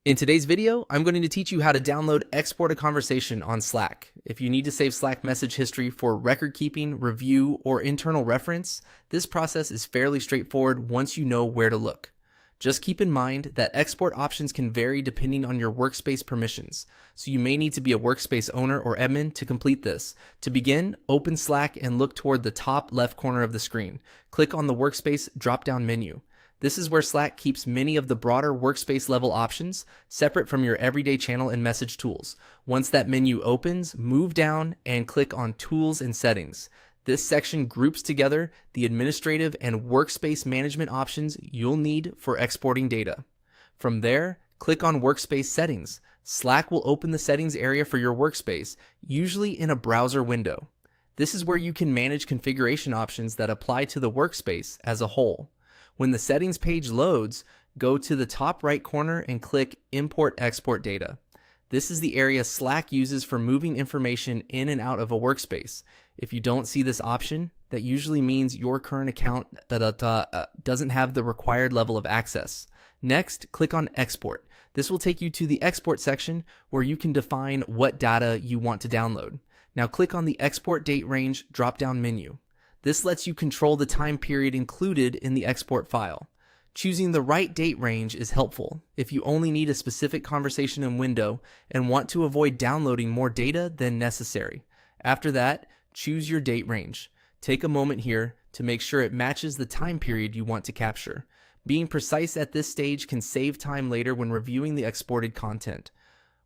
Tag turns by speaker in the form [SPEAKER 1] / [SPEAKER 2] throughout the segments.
[SPEAKER 1] In today's video, I'm going to teach you how to download Export a Conversation on Slack. If you need to save Slack message history for record keeping, review, or internal reference, this process is fairly straightforward once you know where to look. Just keep in mind that export options can vary depending on your workspace permissions, so you may need to be a workspace owner or admin to complete this. To begin, open Slack and look toward the top left corner of the screen. Click on the Workspace drop-down menu. This is where Slack keeps many of the broader workspace level options separate from your everyday channel and message tools. Once that menu opens, move down and click on Tools and Settings. This section groups together the administrative and workspace management options you'll need for exporting data. From there, click on Workspace Settings. Slack will open the settings area for your workspace, usually in a browser window. This is where you can manage configuration options that apply to the workspace as a whole. When the settings page loads, go to the top right corner and click Import Export Data. This is the area Slack uses for moving information in and out of a workspace. If you don't see this option, that usually means your current account doesn't have the required level of access. Next, click on Export. This will take you to the Export section where you can define what data you want to download. Now click on the Export Date Range drop-down menu. This lets you control the time period included in the export file. Choosing the right date range is helpful if you only need a specific conversation and window and want to avoid downloading more data than necessary. After that, choose your date range. Take a moment here to make sure it matches the time period you want to capture. Being precise at this stage can save time later when reviewing the exported content.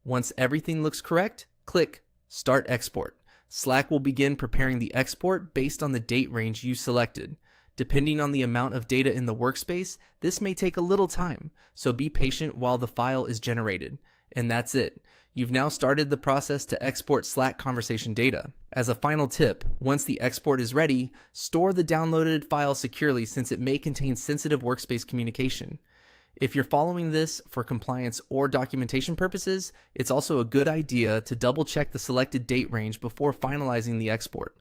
[SPEAKER 1] Once everything looks correct, click Start Export. Slack will begin preparing the export based on the date range you selected. Depending on the amount of data in the workspace, this may take a little time, so be patient while the file is generated. And that's it. You've now started the process to export Slack conversation data. As a final tip, once the export is ready, store the downloaded file securely since it may contain sensitive workspace communication. If you're following this for compliance or documentation purposes, it's also a good idea to double check the selected date range before finalizing the export.